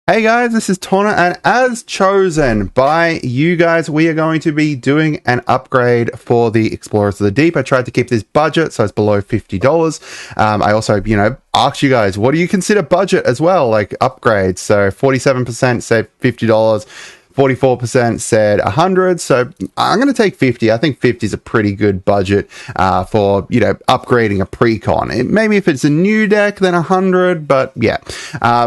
Hey guys, this is Tonna, and as chosen by you guys, we are going to be doing an upgrade for the Explorers of the Deep. I tried to keep this budget, so it's below $50. I also, asked you guys, what do you consider budget as well, like upgrades? So 47% said $50. 44% said 100, so I'm going to take 50. I think 50 is a pretty good budget for, upgrading a Precon. Maybe if it's a new deck, then 100, but yeah.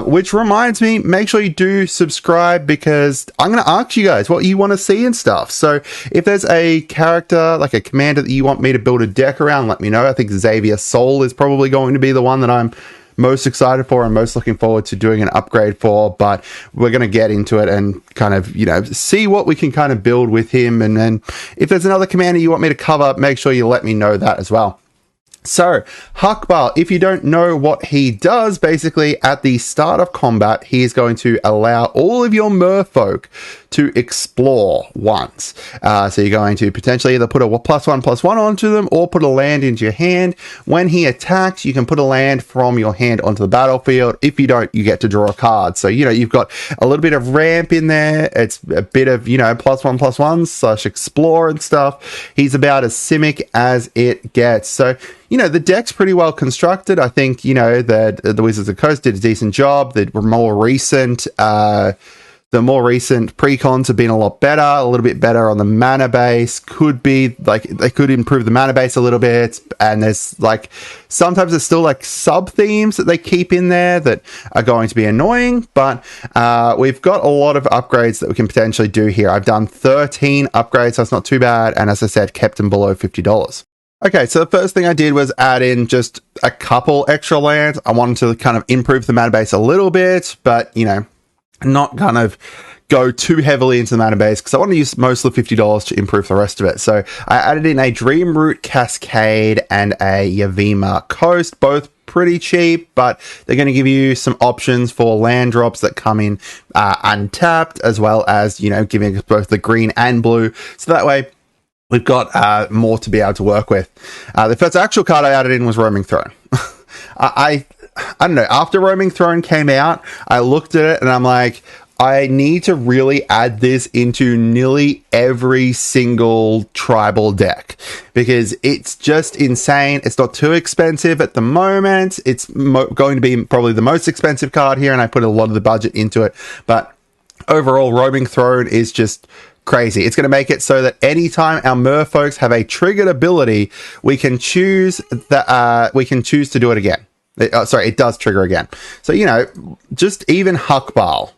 Which reminds me, make sure you do subscribe because I'm going to ask you guys what you want to see and stuff. So if there's a character, like a commander that you want me to build a deck around, let me know. I think Xavier Soul is probably going to be the one that I'm most excited for and most looking forward to doing an upgrade for, but we're going to get into it and kind of, see what we can kind of build with him. And then if there's another commander you want me to cover, make sure you let me know that as well. So, Hakbal, if you don't know what he does, basically at the start of combat, he is going to allow all of your merfolk to explore once. So you're going to potentially either put a +1/+1 onto them or put a land into your hand. When he attacks, you can put a land from your hand onto the battlefield. If you don't, you get to draw a card. So, you've got a little bit of ramp in there. It's a bit of, +1/+1 / explore and stuff. He's about as Simic as it gets. So, the deck's pretty well constructed. I think, that the Wizards of the Coast did a decent job. The more recent Precons have been a lot better, a little bit better on the mana base. Could be, they could improve the mana base a little bit. And there's, sometimes there's still, sub-themes that they keep in there that are going to be annoying. But we've got a lot of upgrades that we can potentially do here. I've done 13 upgrades, so it's not too bad. And as I said, kept them below $50. Okay, so the first thing I did was add in just a couple extra lands. I wanted to kind of improve the mana base a little bit, but, not kind of go too heavily into the mana base because I want to use most of the $50 to improve the rest of it. So I added in a Dreamroot Cascade and a Yavima Coast, both pretty cheap, but they're going to give you some options for land drops that come in untapped, as well as, giving us both the green and blue. So that way, we've got more to be able to work with. The first actual card I added in was Roaming Throne. I don't know, after Roaming Throne came out, I looked at it and I'm like, I need to really add this into nearly every single tribal deck because it's just insane. It's not too expensive at the moment. It's going to be probably the most expensive card here, and I put a lot of the budget into it. But overall, Roaming Throne is just crazy. It's going to make it so that anytime our merfolks have a triggered ability, we can choose to do it again. It does trigger again. So, just even Hakbal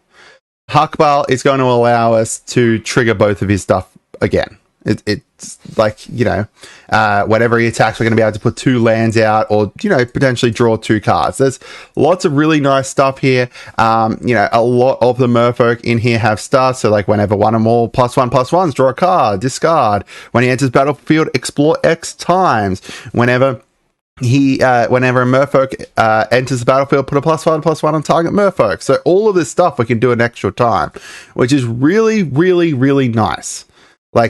is going to allow us to trigger both of his stuff again. It's like, whenever he attacks, we're going to be able to put 2 lands out or, potentially draw 2 cards. There's lots of really nice stuff here. A lot of the merfolk in here have stuff. So whenever one or more +1/+1s, draw a card, discard. When he enters battlefield, explore X times. Whenever a merfolk enters the battlefield, put a +1/+1 on target merfolk. So all of this stuff we can do an extra time, which is really, really, really nice. I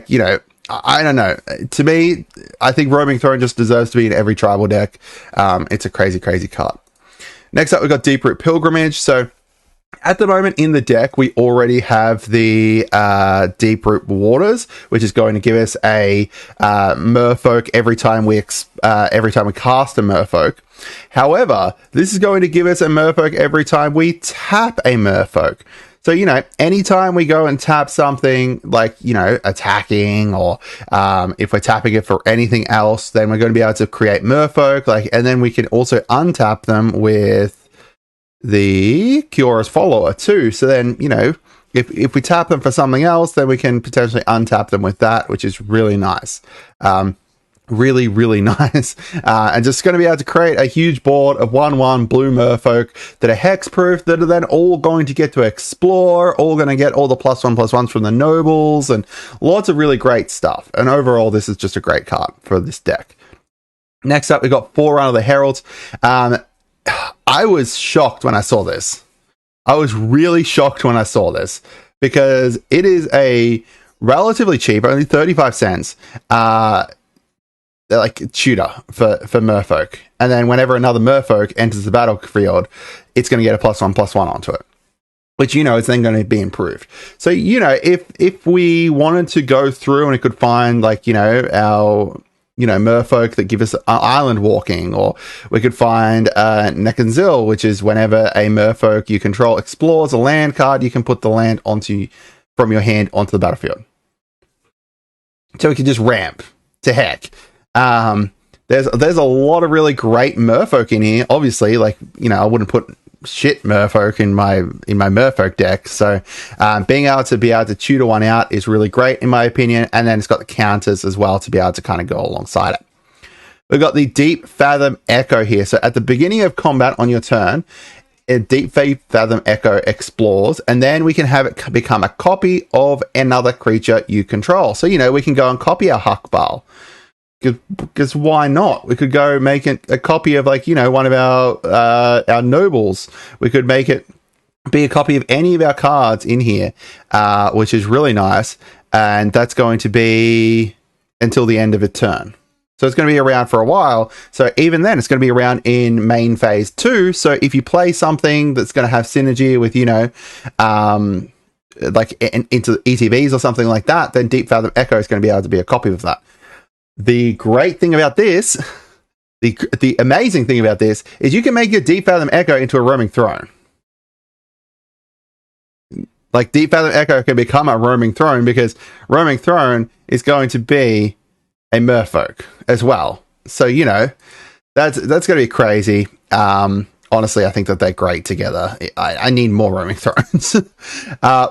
don't know. To me, I think Roaming Throne just deserves to be in every tribal deck. It's a crazy, crazy card. Next up, we've got Deeproot Pilgrimage. So at the moment in the deck, we already have the Deeproot Waters, which is going to give us a merfolk every time we cast a merfolk. However, this is going to give us a merfolk every time we tap a merfolk. So, anytime we go and tap something like, attacking or if we're tapping it for anything else, then we're going to be able to create merfolk. And then we can also untap them with the Kiora's Follower too. So then, if we tap them for something else, then we can potentially untap them with that, which is really nice. Really, really nice. And just going to be able to create a huge board of 1/1 blue merfolk that are hexproof, that are then all going to get to explore, all going to get all the +1/+1s from the nobles, and lots of really great stuff. And overall, this is just a great card for this deck. Next up, we've got Forerunner of the Herald. I was shocked when I saw this. I was really shocked when I saw this because it is a relatively cheap, only 35 cents, tutor for merfolk. And then whenever another merfolk enters the battlefield, it's going to get a +1/+1 onto it. which, is then going to be improved. So, if we wanted to go through and we could find, like, our, merfolk that give us island walking, or we could find Nekanzil, which is whenever a merfolk you control explores a land card, you can put the land from your hand onto the battlefield. So we can just ramp to heck. There's a lot of really great merfolk in here. Obviously, like, I wouldn't put shit merfolk in my merfolk deck. So being able to tutor one out is really great in my opinion. And then it's got the counters as well to be able to kind of go alongside it. We've got the Deep Fathom Echo here. So at the beginning of combat on your turn, a Deep Fathom Echo explores, and then we can have it become a copy of another creature you control. So, we can go and copy our Hakbal. Because why not? We could go make it a copy of, like, one of our nobles. We could make it be a copy of any of our cards in here, which is really nice. And that's going to be until the end of a turn. So it's going to be around for a while. So even then, it's going to be around in main phase 2. So if you play something that's going to have synergy with, like into ETBs or something like that, then Deep Fathom Echo is going to be able to be a copy of that. The great thing about this, the amazing thing about this, is you can make your Deep Fathom Echo into a roaming throne. Like, Deep Fathom Echo can become a roaming throne, because roaming throne is going to be a merfolk as well. So, that's going to be crazy. Honestly, I think that they're great together. I need more roaming thrones.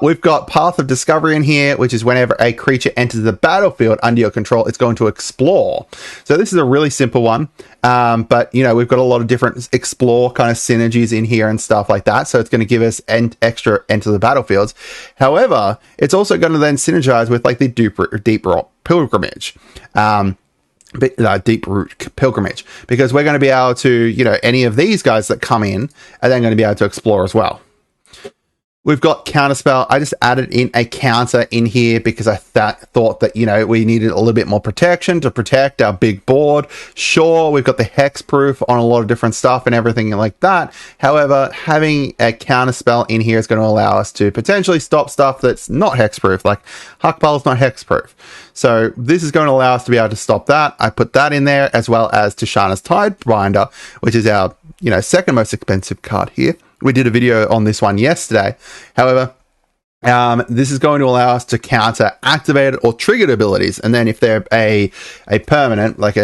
We've got Path of Discovery in here, which is whenever a creature enters the battlefield under your control, it's going to explore. So this is a really simple one. But, we've got a lot of different explore kind of synergies in here and stuff like that. So it's going to give us extra enter the battlefields. However, it's also going to then synergize with, like, the Deep Rock Pilgrimage. Deep Root Pilgrimage, because we're going to be able to, any of these guys that come in are then going to be able to explore as well. We've got Counterspell. I just added in a counter in here because I thought that, we needed a little bit more protection to protect our big board. Sure, we've got the hexproof on a lot of different stuff and everything like that. However, having a counterspell in here is going to allow us to potentially stop stuff that's not hexproof, like Hakbal is not hexproof. So this is going to allow us to be able to stop that. I put that in there, as well as Tishana's Tidebinder, which is our, second most expensive card here. We did a video on this one yesterday. However, this is going to allow us to counter activated or triggered abilities. And then if they're a permanent, like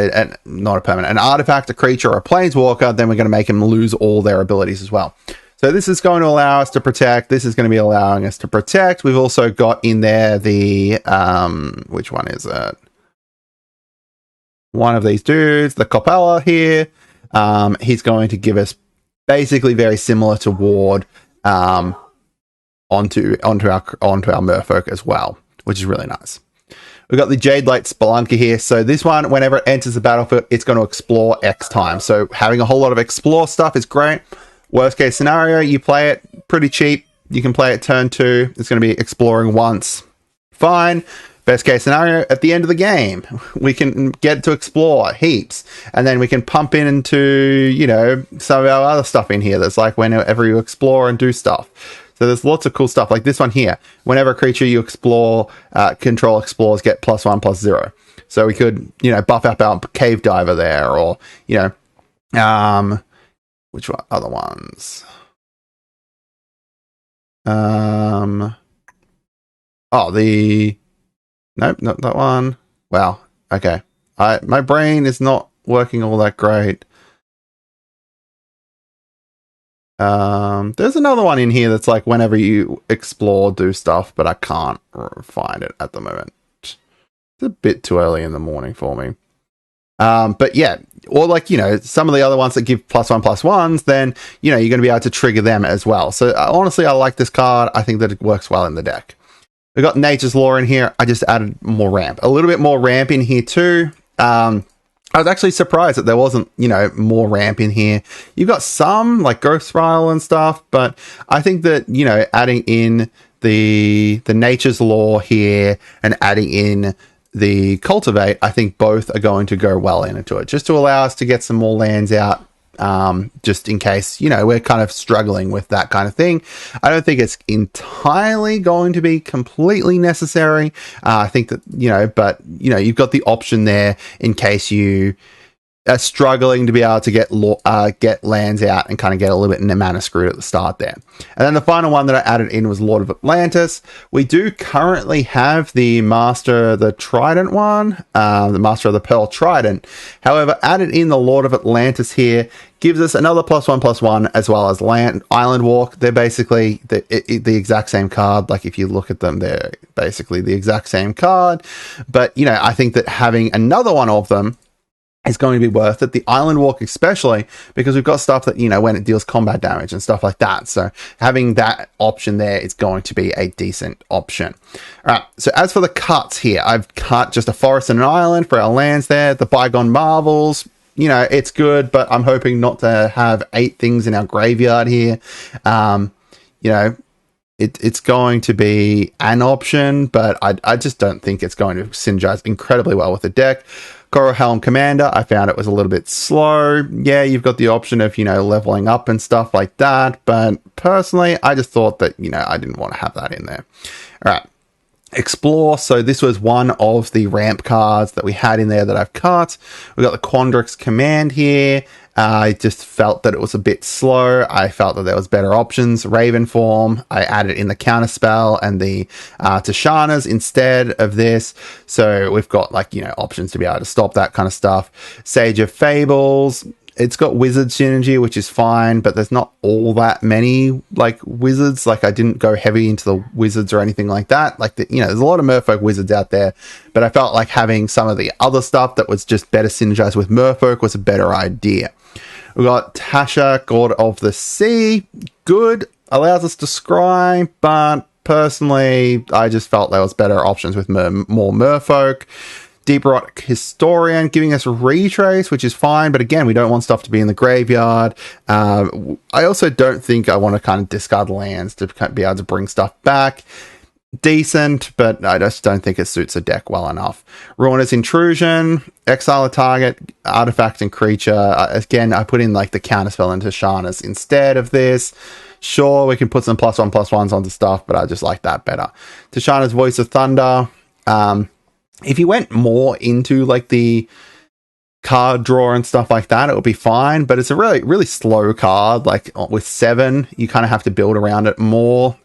not a permanent, an artifact, a creature, or a planeswalker, then we're going to make them lose all their abilities as well. So this is going to allow us to protect. This is going to be allowing us to protect. We've also got in there the, which one is it? One of these dudes, the Copella here. He's going to give us basically very similar to Ward onto our merfolk as well, which is really nice. We've got the Jade Light Spelunker here. So this one, whenever it enters the battlefield, it's going to explore X time. So having a whole lot of explore stuff is great. Worst case scenario, you play it pretty cheap. You can play it turn 2. It's going to be exploring once. Fine. Best case scenario, at the end of the game, we can get to explore heaps. And then we can pump into, some of our other stuff in here. That's like whenever you explore and do stuff. So there's lots of cool stuff. Like this one here. Whenever a creature you explore, control explores, get +1/+0. So we could, buff up our Cave Diver there. Or, which one? Other ones? Nope, not that one. Wow. Okay. My brain is not working all that great. There's another one in here that's like whenever you explore, do stuff, but I can't find it at the moment. It's a bit too early in the morning for me. But yeah, or like, some of the other ones that give +1/+1s, then, you're going to be able to trigger them as well. So honestly, I like this card. I think that it works well in the deck. We've got Nature's Law in here. I just added more ramp. A little bit more ramp in here too. I was actually surprised that there wasn't, more ramp in here. You've got some, like Ghost Spiral and stuff, but I think that, adding in the Nature's Law here and adding in the Cultivate, I think both are going to go well into it, just to allow us to get some more lands out just in case, you know, we're kind of struggling with that kind of thing. I don't think it's entirely going to be completely necessary. I think that, you know, but, you know, you've got the option there in case you are struggling to be able to get lands out and kind of get a little bit mana screwed at the start there. And then the final one that I added in was Lord of Atlantis. We do currently have the Master of the Trident one, the Master of the Pearl Trident. However, added in the Lord of Atlantis here gives us another +1/+1 as well as Island Walk. They're basically the exact same card. Like if you look at them, they're basically the exact same card. But, you know, I think that having another one of them is going to be worth it. The Island Walk especially, because we've got stuff that, you know, when it deals combat damage and stuff like that. So having that option there is going to be a decent option. All right, so as for the cuts here, I've cut just a forest and an island for our lands there. The Bygone Marvels, you know, it's good, but I'm hoping not to have 8 things in our graveyard here. You know, it's going to be an option, but I just don't think it's going to synergize incredibly well with the deck. Coral Helm Commander, I found it was a little bit slow. Yeah, you've got the option of, you know, leveling up and stuff like that. But personally, I just thought that, you know, I didn't want to have that in there. All right. Explore. So this was one of the ramp cards that we had in there that I've cut. We've got the Quandrix Command here. I just felt that it was a bit slow. I felt that there was better options. Raven Form, I added in the Counterspell and the Tashanas instead of this. So we've got, like, you know, options to be able to stop that kind of stuff. Sage of Fables, it's got wizard synergy, which is fine, but there's not all that many, like, wizards. Like, I didn't go heavy into the wizards or anything like that. Like, you know, there's a lot of Merfolk wizards out there, but I felt like having some of the other stuff that was just better synergized with Merfolk was a better idea. We've got Tasha, God of the Sea. Good. Allows us to scry, but personally, I just felt there was better options with more Merfolk. Deep Rot Historian, giving us Retrace, which is fine, but again, we don't want stuff to be in the graveyard. I also don't think I want to kind of discard lands to be able to bring stuff back. Decent, but I just don't think it suits a deck well enough. Ruinous Intrusion, exile a target, artifact and creature. Again, I put in, like, the Counterspell into Tashanas instead of this. Sure, we can put some +1/+1s onto stuff, but I just like that better. Tashanas Voice of Thunder. If you went more into, like, the card draw and stuff like that, it would be fine, but it's a really, really slow card. Like, with 7, you kind of have to build around it more.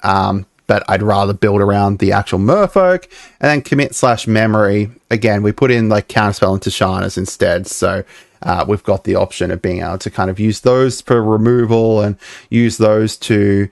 But I'd rather build around the actual Merfolk. And then Commit/Memory. Again, we put in, like, Counterspell and Tashanas instead. So we've got the option of being able to kind of use those for removal and use those to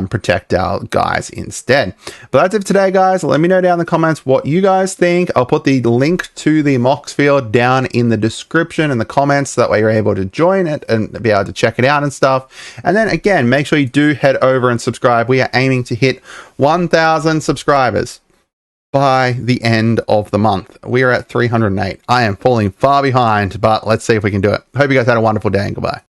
protect our guys instead. But that's it for today, guys. Let me know down in the comments what you guys think. I'll put the link to the Mox Field down in the description and the comments, so that way you're able to join it and be able to check it out and stuff. And then again, make sure you do head over and subscribe. We are aiming to hit 1,000 subscribers by the end of the month. We are at 308. I am falling far behind, but let's see if we can do it. Hope you guys had a wonderful day, and goodbye.